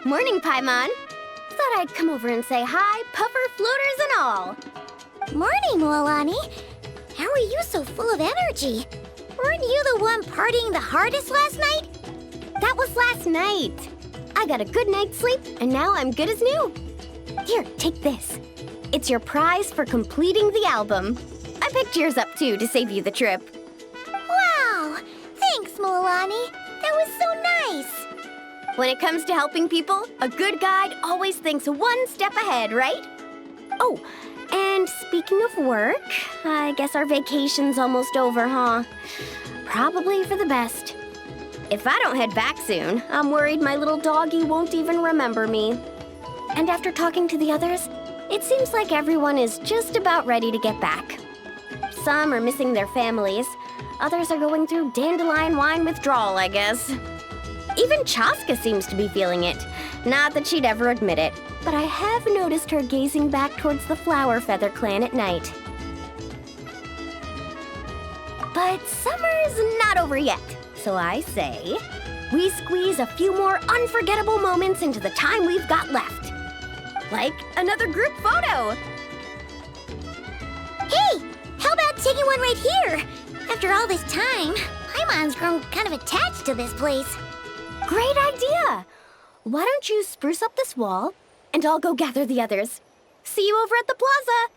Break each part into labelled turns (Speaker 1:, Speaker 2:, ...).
Speaker 1: Morning, Paimon. Thought I'd come over and say hi, puffer, floaters, and all.
Speaker 2: Morning, Mualani. How are you so full of energy? Weren't you the one partying the hardest last night?
Speaker 1: That was last night. I got a good night's sleep, and now I'm good as new. Here, take this. It's your prize for completing the album. I picked yours up, too, to save you the trip.
Speaker 2: Wow! Thanks, Mualani. That was so nice.
Speaker 1: When it comes to helping people, a good guide always thinks one step ahead, right? Oh, and speaking of work, I guess our vacation's almost over, huh? Probably for the best. If I don't head back soon, I'm worried my little doggy won't even remember me. And after talking to the others, it seems like everyone is just about ready to get back. Some are missing their families. Others are going through dandelion wine withdrawal, I guess. Even Chaska seems to be feeling it. Not that she'd ever admit it, but I have noticed her gazing back towards the Flower Feather clan at night. But summer's not over yet, so I say, we squeeze a few more unforgettable moments into the time we've got left. Like another group photo.
Speaker 2: Hey, how about taking one right here? After all this time, Paimon's grown kind of attached to this place.
Speaker 1: Great idea! Why don't you spruce up this wall, and I'll go gather the others. See you over at the plaza!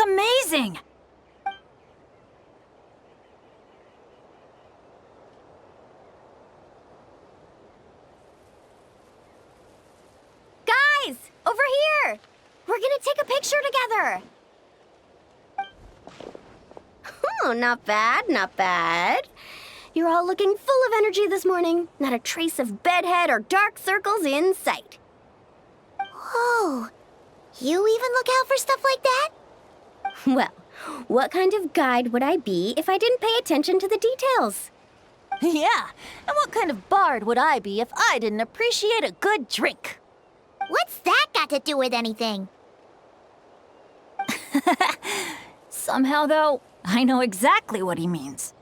Speaker 3: Amazing!
Speaker 1: Guys, over here! We're gonna take a picture together! Oh, not bad, not bad. You're all looking full of energy this morning. Not a trace of bedhead or dark circles in sight.
Speaker 2: Whoa, you even look out for stuff like that?
Speaker 1: Well, what kind of guide would I be if I didn't pay attention to the details?
Speaker 3: Yeah, and what kind of bard would I be if I didn't appreciate a good drink?
Speaker 2: What's that got to do with anything?
Speaker 3: Somehow, though, I know exactly what he means.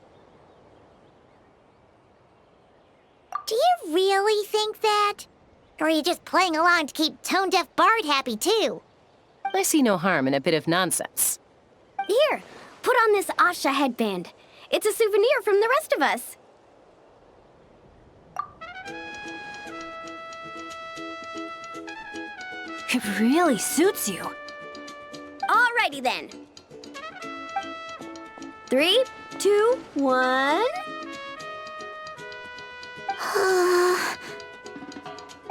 Speaker 2: Do you really think that? Or are you just playing along to keep Tone Deaf Bard happy, too?
Speaker 4: I see no harm in a bit of nonsense.
Speaker 1: Here, put on this Asha headband. It's a souvenir from the rest of us.
Speaker 3: It really suits you.
Speaker 1: Alrighty then. 3, 2, 1.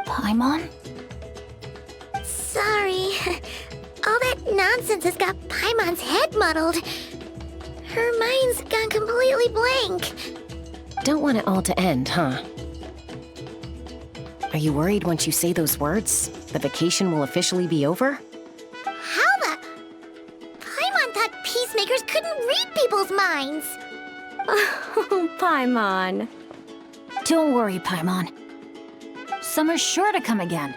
Speaker 3: Paimon?
Speaker 2: Sorry. All that nonsense has got Paimon's head muddled. Her mind's gone completely blank.
Speaker 4: Don't want it all to end, huh? Are you worried once you say those words, the vacation will officially be over?
Speaker 2: How the... Paimon thought peacemakers couldn't read people's minds.
Speaker 1: Oh, Paimon.
Speaker 3: Don't worry, Paimon. Summer's sure to come again.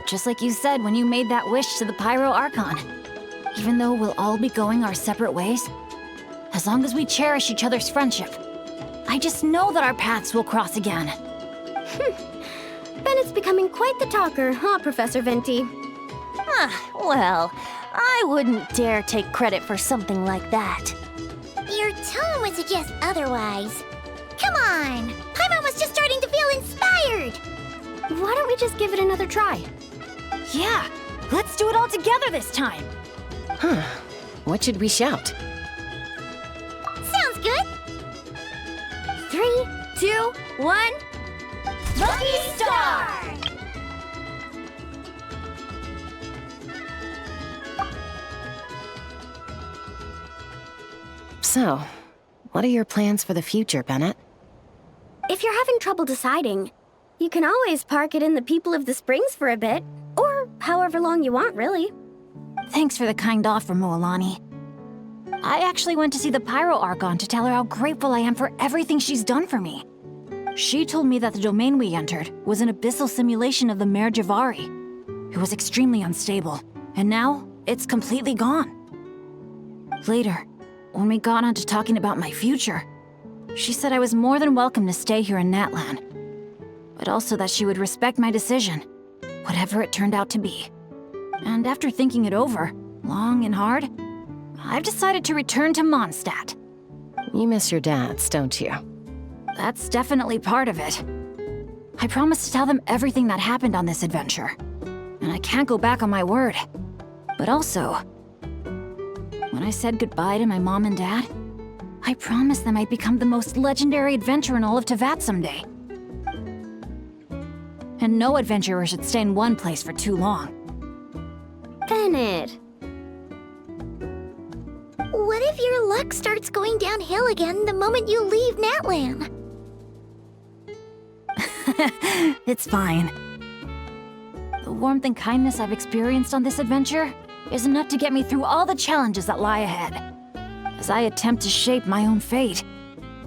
Speaker 3: Just like you said when you made that wish to the Pyro Archon. Even though we'll all be going our separate ways, as long as we cherish each other's friendship, I just know that our paths will cross again.
Speaker 1: Bennett's becoming quite the talker, huh, Professor Venti?
Speaker 3: Well, I wouldn't dare take credit for something like that.
Speaker 2: Your tone would suggest otherwise. Come on! Paimon was just starting to feel inspired!
Speaker 1: Why don't we just give it another try?
Speaker 3: Yeah, let's do it all together this time.
Speaker 4: Huh. What should we shout?
Speaker 2: Sounds good!
Speaker 1: 3, 2, 1.
Speaker 3: Lucky Star!
Speaker 4: So, what are your plans for the future, Bennett?
Speaker 1: If you're having trouble deciding, you can always park it in the People of the Springs for a bit. Or however long you want, really.
Speaker 3: Thanks for the kind offer, Mualani. I actually went to see the Pyro Archon to tell her how grateful I am for everything she's done for me. She told me that the domain we entered was an abyssal simulation of the MARE JIVARI. It was extremely unstable, and now it's completely gone. Later, when we got on to talking about my future, she said I was more than welcome to stay here in NATLAN, but also that she would respect my decision, whatever it turned out to be. And after thinking it over, long and hard, I've decided to return to Mondstadt.
Speaker 4: You miss your dads, don't you?
Speaker 3: That's definitely part of it. I promised to tell them everything that happened on this adventure, and I can't go back on my word. But also, when I said goodbye to my mom and dad, I promised them I'd become the most legendary adventurer in all of Teyvat someday. And no adventurer should stay in one place for too long.
Speaker 1: Bennett.
Speaker 2: What if your luck starts going downhill again the moment you leave NATLAN?
Speaker 3: It's fine. The warmth and kindness I've experienced on this adventure is enough to get me through all the challenges that lie ahead. As I attempt to shape my own fate,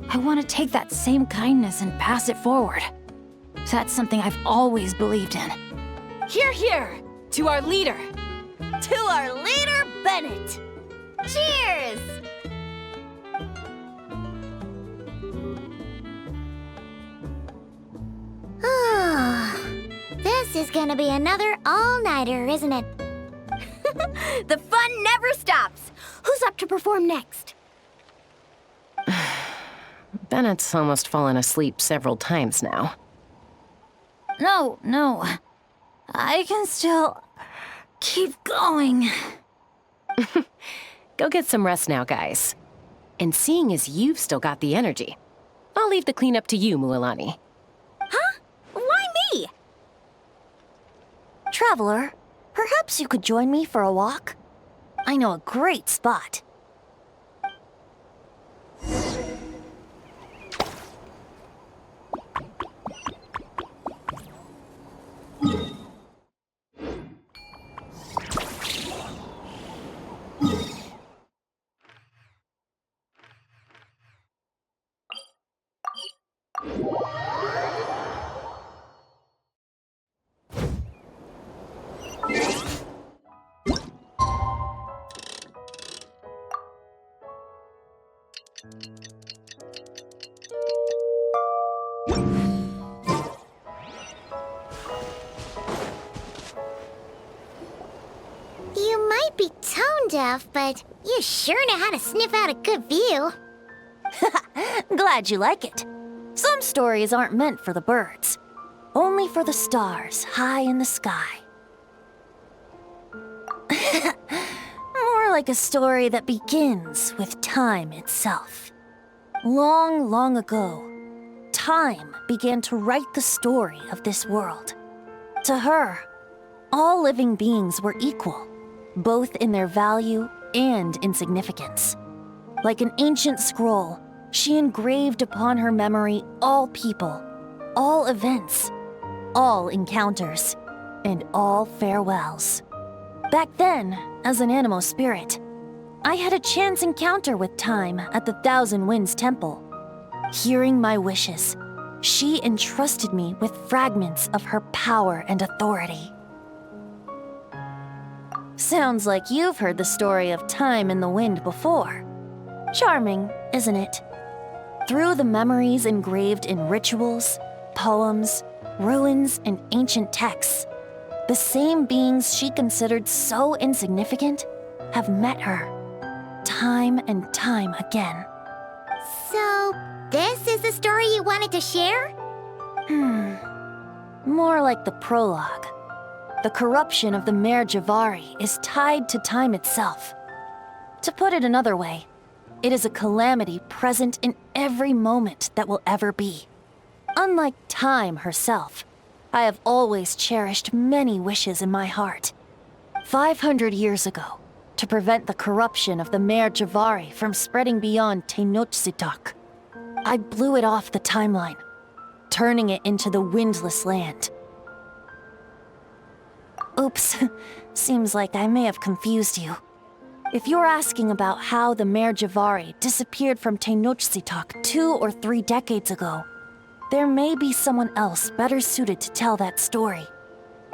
Speaker 3: I want to take that same kindness and pass it forward. That's something I've always believed in. Hear, hear! To our leader!
Speaker 1: To our leader, Bennett. Cheers!
Speaker 2: This is gonna be another all-nighter, isn't it?
Speaker 1: The fun never stops. Who's up to perform next?
Speaker 4: Bennett's almost fallen asleep several times now.
Speaker 3: No. I can still keep going.
Speaker 4: Go get some rest now, guys. And seeing as you've still got the energy, I'll leave the cleanup to you, Mualani.
Speaker 1: Huh? Why me?
Speaker 3: Traveler, perhaps you could join me for a walk? I know a great spot.
Speaker 2: kind of, but you sure know how to sniff out a good view.
Speaker 3: Glad you like it. Some stories aren't meant for the birds, only for the stars high in the sky. More like a story that begins with time itself. Long, long ago, time began to write the story of this world. To her, all living beings were equal, both in their value and in significance. Like an ancient scroll, she engraved upon her memory all people, all events, all encounters, and all farewells. Back then, as an animal spirit, I had a chance encounter with time at the Thousand Winds Temple. Hearing my wishes, she entrusted me with fragments of her power and authority. Sounds like you've heard the story of time in the wind before. Charming, isn't it? Through the memories engraved in rituals, poems, ruins, and ancient texts, the same beings she considered so insignificant have met her, time and time again.
Speaker 2: So, this is the story you wanted to share?
Speaker 3: More like the prologue. The corruption of the MARE JIVARI is tied to time itself. To put it another way, it is a calamity present in every moment that will ever be. Unlike time herself, I have always cherished many wishes in my heart. 500 years ago, to prevent the corruption of the MARE JIVARI from spreading beyond Tenochtitlan, I blew it off the timeline, turning it into the Windless Land. Oops, seems like I may have confused you. If you're asking about how the MARE JIVARI disappeared from Tenochtitlan 2 or 3 decades ago, there may be someone else better suited to tell that story.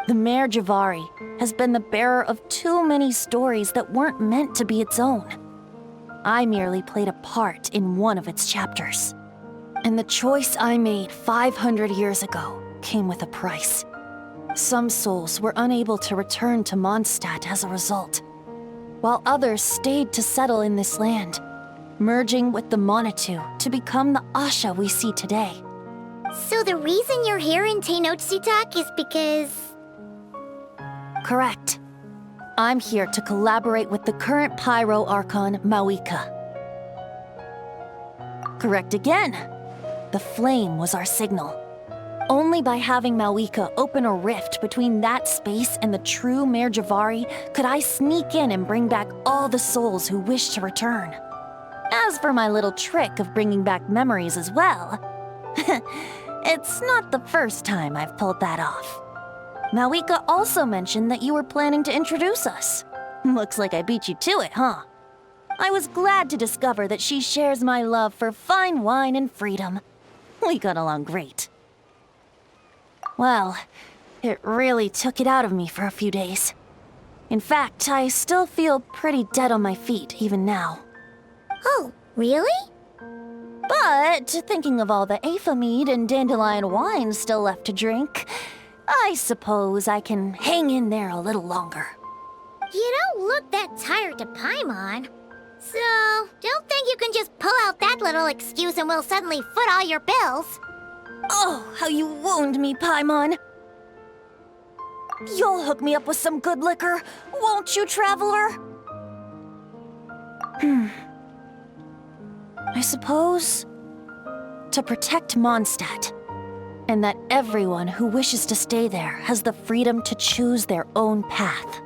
Speaker 3: The MARE JIVARI has been the bearer of too many stories that weren't meant to be its own. I merely played a part in one of its chapters. And the choice I made 500 years ago came with a price. Some souls were unable to return to Mondstadt as a result, while others stayed to settle in this land, merging with the Monitu to become the Asha we see today.
Speaker 2: So the reason you're here in Tenochtitlan is because...
Speaker 3: Correct. I'm here to collaborate with the current Pyro Archon, MAVUIKA. Correct again. The flame was our signal. Only by having MAVUIKA open a rift between that space and the true MARE JIVARI could I sneak in and bring back all the souls who wish to return. As for my little trick of bringing back memories as well, it's not the first time I've pulled that off. MAVUIKA also mentioned that you were planning to introduce us. Looks like I beat you to it, huh? I was glad to discover that she shares my love for fine wine and freedom. We got along great. Well, it really took it out of me for a few days. In fact, I still feel pretty dead on my feet even now.
Speaker 2: Oh, really?
Speaker 3: But thinking of all the Aether mead and dandelion wine still left to drink, I suppose I can hang in there a little longer.
Speaker 2: You don't look that tired to Paimon. So, don't think you can just pull out that little excuse and we'll suddenly foot all your bills.
Speaker 3: Oh, how you wound me, Paimon. You'll hook me up with some good liquor, won't you, traveler? I suppose to protect Mondstadt, and that everyone who wishes to stay there has the freedom to choose their own path.